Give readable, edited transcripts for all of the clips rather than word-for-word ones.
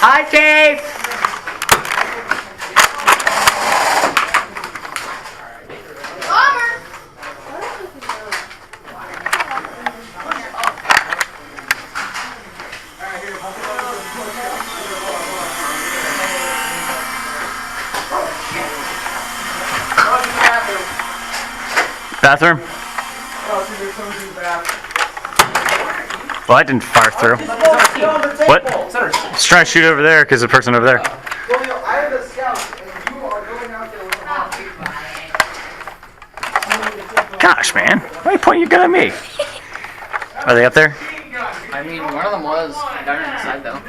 Hi, Chief! Bathroom? Well, I didn't fire through. What? I was trying to shoot over there because the person over there. I have a scout, and you are going out there with Gosh, man. Why are you pointing your gun at me? Are they up there? I mean, one of them was down inside, though.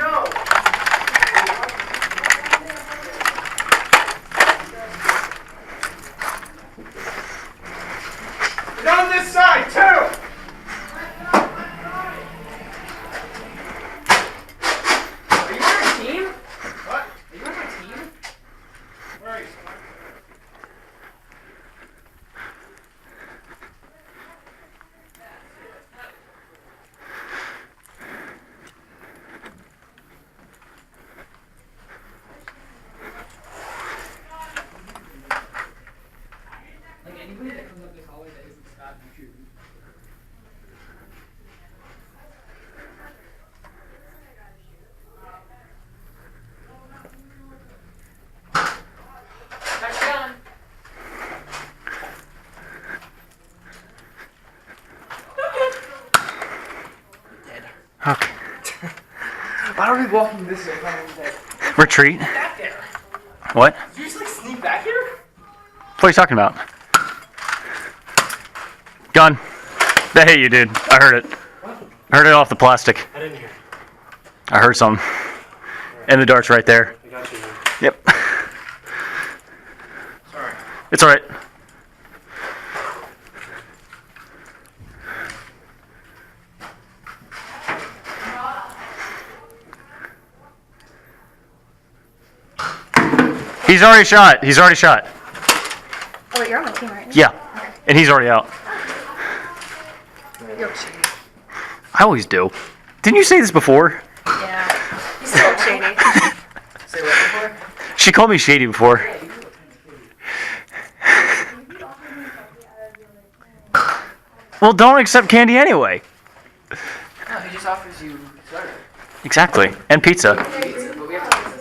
on this side, too! Are you on a team? What? Are you on a team? Where are you? Like anybody that comes up this hallway that isn't Scott, you shoot. Touchdown. Okay. Why are we walking this way? Retreat. Back there. What? Did you just like sneak back here? What are you talking about? Gun. That hit you, dude. I heard it. I heard it off the plastic. I didn't hear. I heard something. And the dart's right there. I got you. Yep. Sorry. It's alright. He's already shot. He's already shot. Oh, you're on my team right now? Yeah. Okay. And he's already out. You're shady. I always do. Didn't you say this before? Yeah. You still shady. Say what before? She called me shady before. Well, don't accept candy anyway. No, he just offers you sweater. Exactly. And pizza. Pizza, but we have to pizza.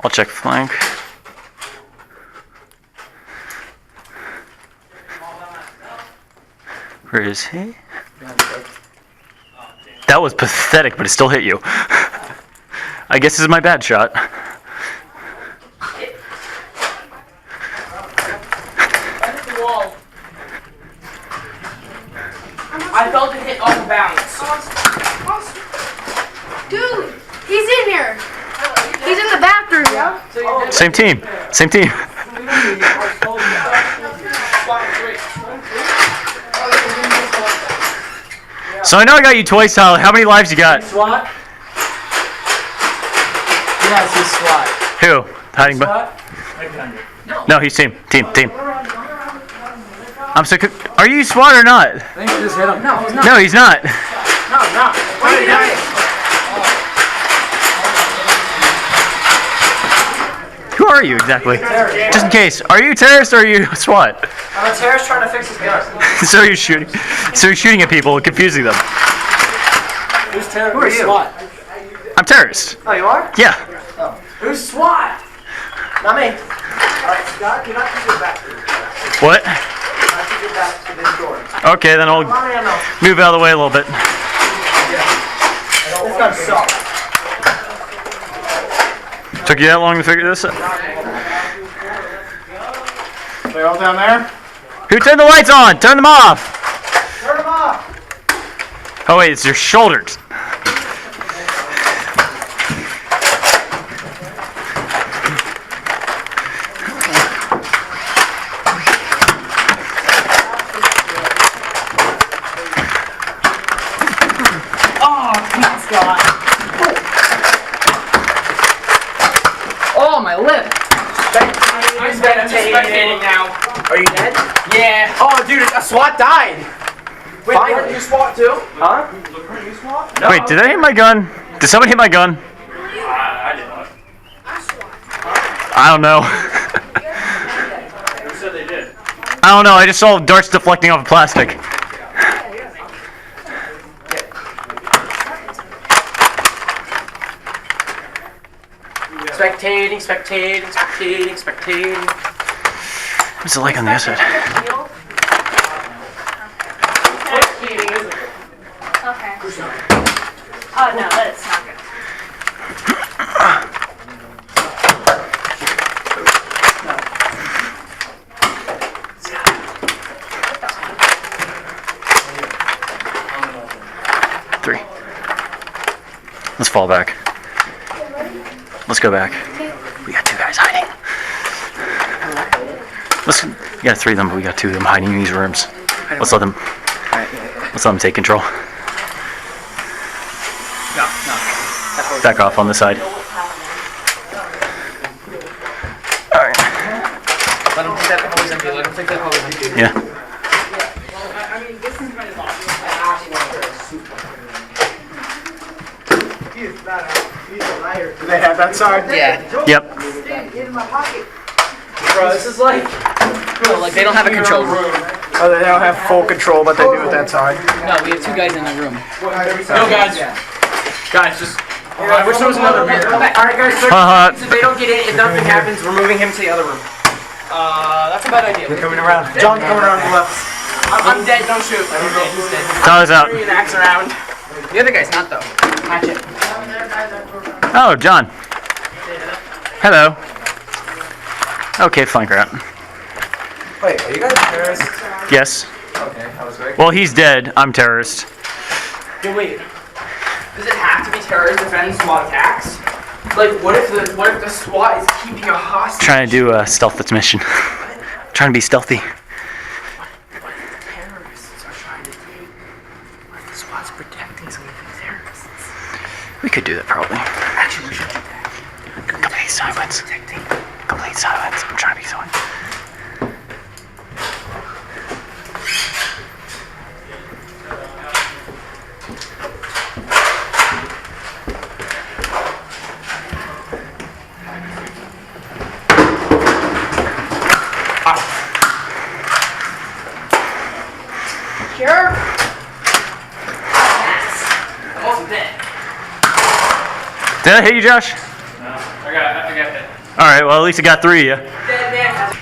I'll check flank. Where is he? That was pathetic, but it still hit you. I guess this is my bad shot. I felt it hit off the bounce. Dude, he's in here. He's in the bathroom. Yeah. So you're dead. Same team. Same team. So I know I got you twice, Tyler. How many lives you got? SWAT? Yes, he's SWAT. Who? Hiding SWAT? Right behind you. No, he's team. Team. I'm so. Are you SWAT or not? I think you just hit him. No, he's not. No, he's not. No, no. What are you doing? Who are you exactly? Terrorist. Just in case. Are you a terrorist or are you SWAT? I'm a terrorist trying to fix his gun. So you're shooting. So you're shooting at people, confusing them. Who's terrorist? Who are you? SWAT. I'm terrorist. Oh, you are? Yeah. Who's SWAT? Not me. Alright, Scott, you're not to get back to this. What? You're not to get back to this door. Okay, then I'll Come on in, no. move out of the way a little bit. This gun sucks. Took you that long to figure this out? They're all down there? Who turned the lights on? Turn them off. Turn them off. Oh wait, it's your shoulders. Oh, my lip. I'm spectating now. Are you dead? Yeah. Oh, dude, a SWAT died. Wait, aren't you SWAT too? Huh? Are you SWAT? No. Wait, did I hit my gun? Did somebody hit my gun? I did not. I don't know. Who said they did? I don't know. I just saw darts deflecting off of plastic. Spectating, spectating, spectating, spectating. What's it like on the other side? Okay. Oh no, that's not good. Three. Let's fall back. Let's go back. We got two guys hiding. We got three of them, but we got two of them hiding in these rooms. Let's let them take control. No. Back off on the side. Alright. Let them think that hallway's empty. Let them think that hallway's empty. Yeah. He's a liar. Do they have that side? Yeah. Yep. Get in my pocket. Bro, this is like they don't have a control room. Oh, they don't have full control, but they do with that side. No, we have two guys in the room. No, guys. Guys, just. I wish there was another beer. Alright, guys, so if they don't get in, if nothing happens, we're moving him to the other room. That's a bad idea. They're coming around. John coming around the left. I'm dead, don't shoot. I'm dead, he's dead. Tyler's out. Throwing an axe around. The other guy's not, though. Hatchet. Oh, John. Hello. Okay, flanker out. Wait, are you guys terrorists? Yes. Okay, that was great. Well, he's dead. I'm terrorist. Dude, wait. Does it have to be terrorist defense SWAT attacks? Like, what if the SWAT is keeping a hostage? Trying to do a stealth mission. Trying to be stealthy. What if the terrorists are trying to do? What if the SWAT's protecting some of the terrorists? We could do that probably. Actually, we should do that. Complete silence. Complete silence. I'm trying to be silent. Sure. I'm also dead. Did I hit you, Josh? No, I got hit. Alright, well, at least I got three of you. Dead man has.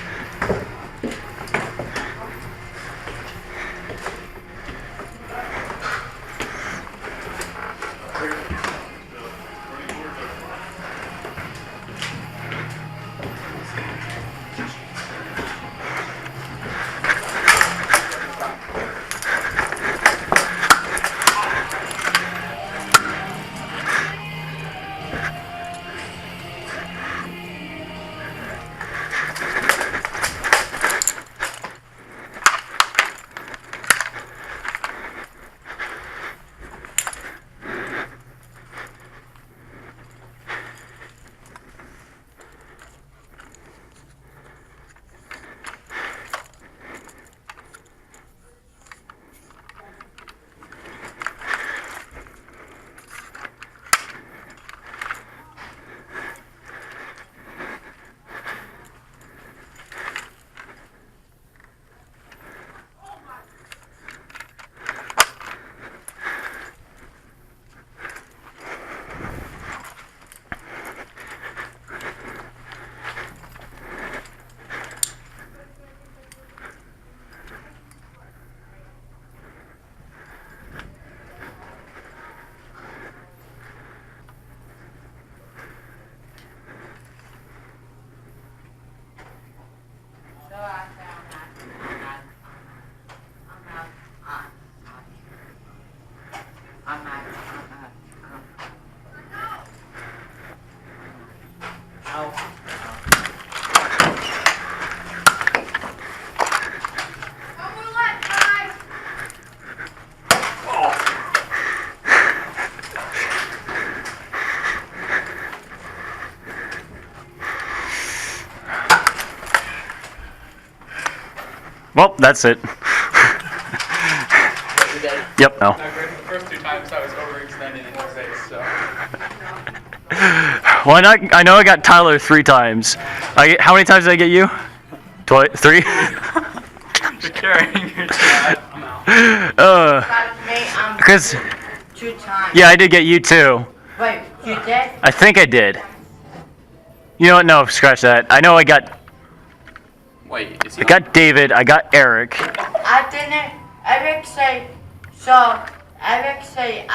Well, that's it. Yep. No. Not great. The first 2 times I was overextended in his face, so. Well, I know I got Tyler 3 times. How many times did I get you? 3? You're carrying your team. Because 2 times. yeah, I did get you too. Wait, you did? I think I did. You know what? No, scratch that. I know I got David. I got Eric. I didn't. Eric say, so Eric say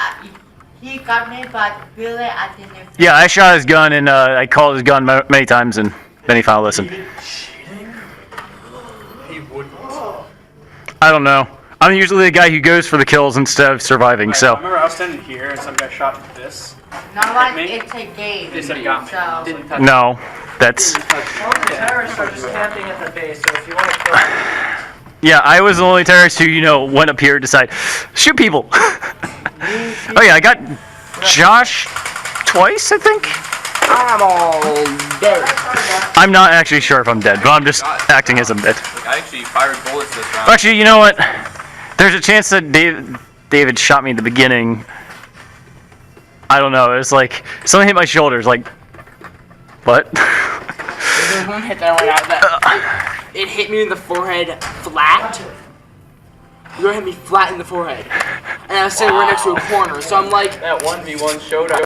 he got me, but really I didn't. Yeah, I shot his gun and I called his gun many times and then he finally listened. He wouldn't. I don't know. I'm usually the guy who goes for the kills instead of surviving, I so. remember I was standing here and some guy shot this. Not like me? it's a game. They said got me. So Didn't touch No, that's. Terrorists are just camping at the base, so if you want to kill them, Yeah, I was the only terrorist who, went up here and decided, shoot people. Oh yeah, I got Josh twice, I think. I'm all dead. I'm not actually sure if I'm dead, but I'm just acting as I'm dead. Like, I actually fired bullets this round. Actually, you know what? There's a chance that David shot me at the beginning. I don't know. It's like someone hit my shoulders. Like, what? There's one hit that went out that it hit me in the forehead flat. You hit me flat in the forehead. And I was sitting right next to a corner, so I'm like, That 1v1 showdown.